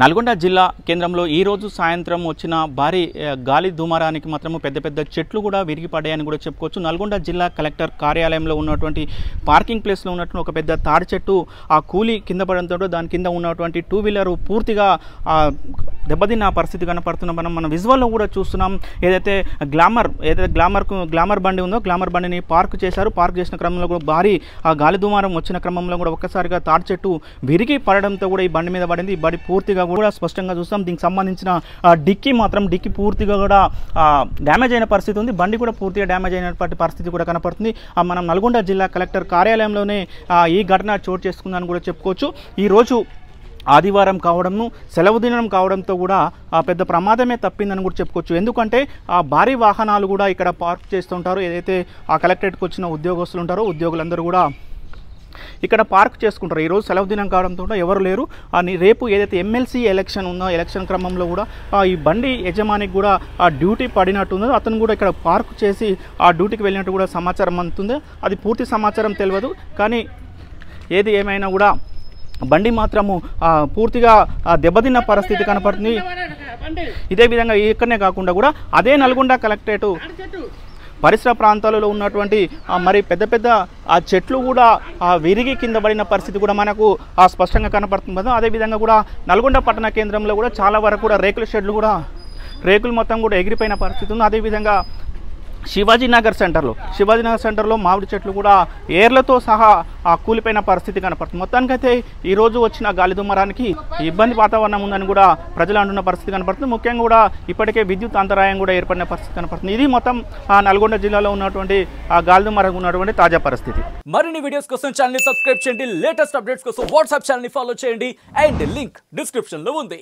నల్గొండ జిల్లా కేంద్రంలో ఈ రోజు సాయంత్రం వచ్చిన భారీ గాలి దుమారానికి మాత్రము పెద్ద పెద్ద చెట్లు కూడా విరిగిపడ్డాయని కూడా చెప్పుకోవచ్చు. నల్గొండ జిల్లా కలెక్టర్ కార్యాలయంలో ఉన్నటువంటి పార్కింగ్ ప్లేస్లో ఉన్నటువంటి ఒక పెద్ద తాడి చెట్టు ఆ కూలి కింద పడంతో దాని కింద ఉన్నటువంటి టూ వీలర్ పూర్తిగా దెబ్బతిన్న పరిస్థితి కనపడుతున్నాం. మనం విజువల్లో కూడా చూస్తున్నాం. ఏదైతే గ్లామర్ బండి ఉందో గ్లామర్ బండిని పార్క్ చేశారు. పార్క్ చేసిన క్రమంలో కూడా భారీ గాలి దుమారం వచ్చిన క్రమంలో కూడా ఒక్కసారిగా తాడి చెట్టు విరిగి పడడంతో కూడా ఈ బండి మీద పడింది. ఈ బండి పూర్తిగా కూడా స్పష్టంగా చూస్తాం. దీనికి సంబంధించిన డిక్కీ పూర్తిగా కూడా డ్యామేజ్ అయిన పరిస్థితి ఉంది. బండి కూడా పూర్తిగా డ్యామేజ్ అయినటువంటి పరిస్థితి కూడా కనపడుతుంది. మనం నల్గొండ జిల్లా కలెక్టర్ కార్యాలయంలోనే ఈ ఘటన చోటు చేసుకుందని కూడా చెప్పుకోవచ్చు. ఈరోజు ఆదివారం కావడంను సెలవు దినం కావడంతో కూడా పెద్ద ప్రమాదమే తప్పిందని కూడా చెప్పుకోవచ్చు. ఎందుకంటే భారీ వాహనాలు కూడా ఇక్కడ పార్క్ చేస్తుంటారు. ఏదైతే ఆ కలెక్టరేట్కి వచ్చిన ఉద్యోగస్తులు ఉంటారో ఉద్యోగులందరూ కూడా ఇక్కడ పార్క్ చేసుకుంటారు. ఈరోజు సెలవు దినం కావడంతో ఎవరు లేరు. రేపు ఏదైతే ఎమ్మెల్సీ ఎలక్షన్ ఉందో ఎలక్షన్ క్రమంలో కూడా ఈ బండి యజమానికి కూడా డ్యూటీ పడినట్టుందో అతను కూడా ఇక్కడ పార్క్ చేసి ఆ డ్యూటీకి వెళ్ళినట్టు కూడా సమాచారం అందుతుంది. అది పూర్తి సమాచారం తెలియదు. కానీ ఏది ఏమైనా కూడా బండి మాత్రము పూర్తిగా దెబ్బతిన్న పరిస్థితి కనపడుతుంది. ఇదే విధంగా ఇక్కడనే కాకుండా కూడా అదే నల్గొండ కలెక్టరేట్ పరిసర ప్రాంతాలలో ఉన్నటువంటి మరి పెద్ద పెద్ద ఆ చెట్లు కూడా విరిగి కింద పడిన పరిస్థితి కూడా మనకు స్పష్టంగా కనపడుతుంది. అదేవిధంగా కూడా నల్గొండ పట్టణ కేంద్రంలో కూడా చాలా వరకు కూడా రేకులు మొత్తం కూడా ఎగిరిపోయిన పరిస్థితి ఉంది. అదేవిధంగా శివాజీనగర్ సెంటర్లో మామిడి చెట్లు కూడా ఏర్లతో సహా కూలిపోయిన పరిస్థితి కనపడుతుంది. మొత్తానికైతే ఈరోజు వచ్చిన గాలి దుమారానికి ఇబ్బంది వాతావరణం ఉందని కూడా ప్రజలు అంటున్న పరిస్థితి కనపడుతుంది. ముఖ్యంగా కూడా ఇప్పటికే విద్యుత్ అంతరాయం కూడా ఏర్పడిన పరిస్థితి కనపడుతుంది. ఇది మొత్తం నల్గొండ జిల్లాలో ఉన్నటువంటి గాలి దుమారం ఉన్నటువంటి తాజా పరిస్థితి. మరిన్ని వీడియోస్ కోసం ఛానల్ ని సబ్స్క్రైబ్ చేయండి. లేటెస్ట్ అప్డేట్స్ కోసం వాట్సాప్ ఛానల్ ని ఫాలో చేయండి. అండ్ లింక్ డిస్క్రిప్షన్ లో ఉంది.